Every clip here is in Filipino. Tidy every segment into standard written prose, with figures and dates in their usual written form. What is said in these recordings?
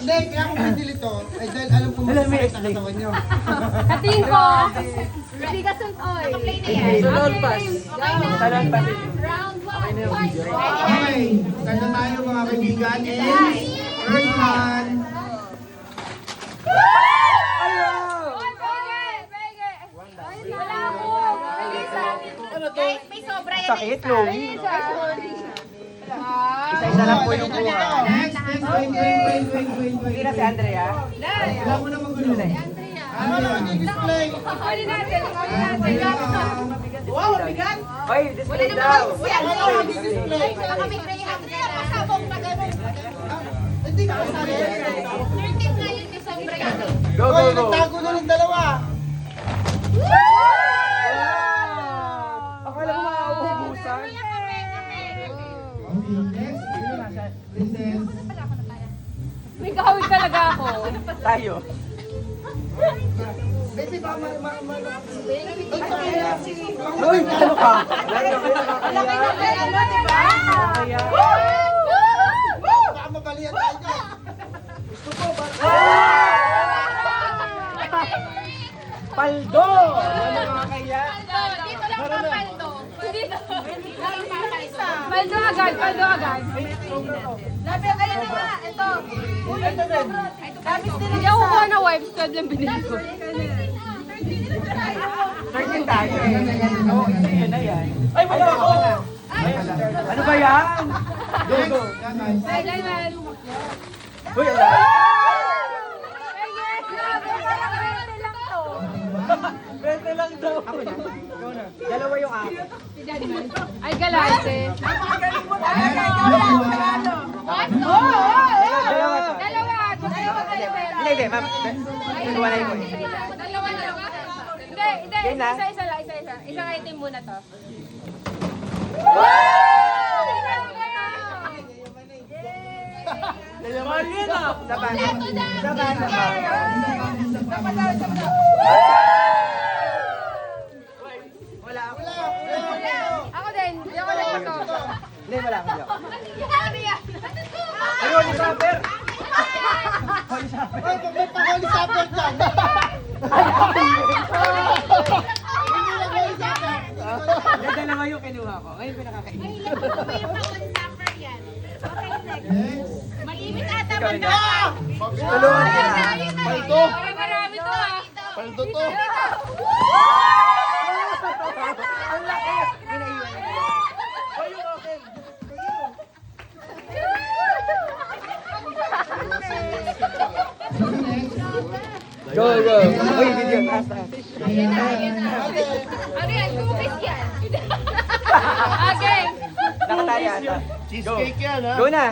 Hindi, kaya kung pinili to, ay dahil alam kong masasakit sa katawan nyo. Katingin ko. Bigasan oy. Naka-play na yan. Sunod pass. Sunod pass. Round 1. Okay, kanta tayo mga kaibigan. First one. Guys, may sobra yan. Sakit, Chloe. Isa-isa lang po yung kuha. Next, wait. Hindi na si Andrea. Wala mo na magulo. Ano na display? Huli natin. Wow, bigat! Oy, display daw. Display. Baka may greyhound na yan. Pasabong na gano'n. Hindi ka kasali. 13 na yun yung sobra yan. Go, go, Hoy, go. nagtago na ng dalawa. Akala ko makauubusan. Okay, next. Princess. May kahawig talaga ako. Tayo. Baby, baka Uy, ano ka? Lagi ako nakakaya. Nakakaya. baka mabalian tayo. Paldo! Ano nakakaya? Dito lang ang paldo. Dito. Paldo agad, paldo agad. Labi, kaya na nga. Ito. Hindi ako kuha na wipes, 12 lang binili ko. 13 tayo eh. Oo, yun na yan. Ay, wala ako! Ano ba yan? Go, go. Sideline man. Uy, wala. Bente lang daw. Ako na. Ikaw na. Dalawa yung akin. Ay, galante. Dalawa to. Dalawa. Dalawa kayo. Hindi, ma'am. Inuwalay ko eh. Dalawa. Hindi. Yan na. Isa-isa lang. Isa-isa. Isang item muna to. Dalawa yun ah. Saban. Saban. Wala ako. Ako din. Hindi ako nagpito. Hindi, wala ako. Ano yan? Ay, Holy Supper! Ay, pag may paholi sa akin dyan. Yung dalawa yung kinuha ko. Ngayon ko nakakainin. Next. Malimit ata Ikaw, man ikaw. Tulungan kita. Paldo. Ay, marami to ah. Paldo to. Ang laki! Pinaiwan ko. Hoy, yung akin. Go, go. Uy, video. Taas, taas. Ano yan? Cookies yan. Okay. Nakatali ata. Cheesecake yan, ha? Go na.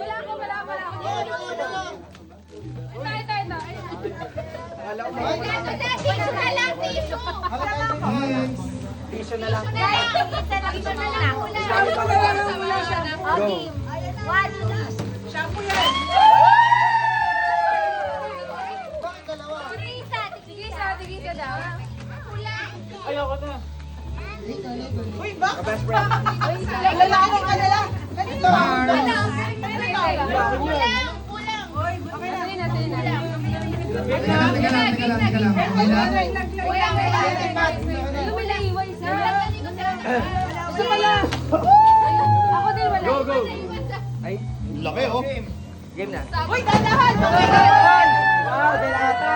Wala ako. Ito. Akala ko Tissue na lang, tissue. Next. piso na lang. Guys, tissue na lang. Go. Shampoo yan. Bakit dalawa? Tigisa daw. Ayoko na. Best friend. Lalaki ka na lang. Ito. Teka lang. Okay lang. Ako din wala. Go, go. Ay, Laki, oh. game na. Uy, dalahan! Wow, delata.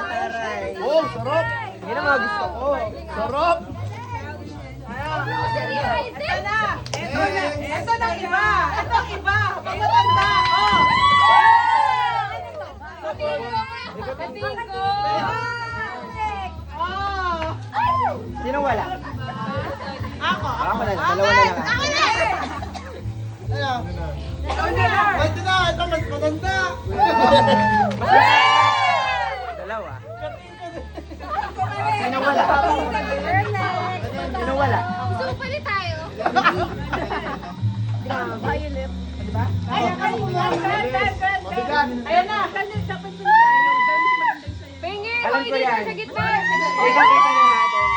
Taray. Oh, sarap. Yan ang mga gusto ko. Sarap. Ito na iba! Ito iba! Pagmatanda! Oh! Katingo! Sino wala? Ako! Ako na, dalawa na lang. Ako na! Ayan. Ikaw na! Ito na, ito mas maganda. Dalawa. Sino wala? Sino wala? Gusto mo pala tayo? Violet. Mabigat. Ayan na! Pingi! Alam ko yan. Sa gitna! Ikaw kita na natin.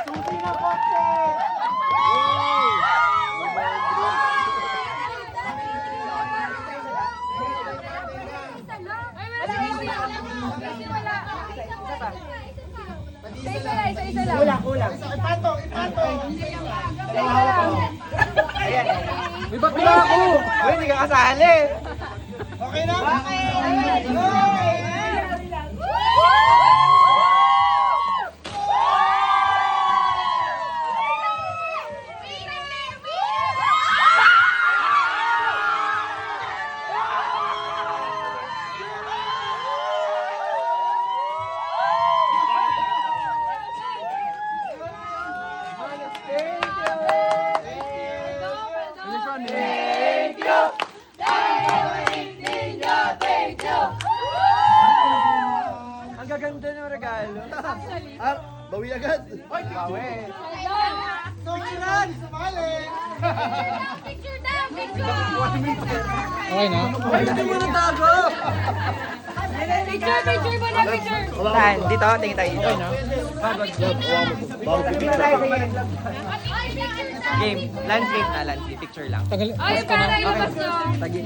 Susi na kotse! May ba't wala ako? Uy, hindi ka kasali. Okay na? Okay. Ang gaganda ng regalo. Ah, bawi agad. Ay, bawi. Congrats! Sumali! Picture daw, picture! Okay na? Ay, hindi mo natago. Picture, picture mo na, picture! Saan? Dito, tingin tayo. Okay na. Picture tayo sa game. Landscape na, landscape. Picture lang. Ay, para ilabas nyo! Tagi.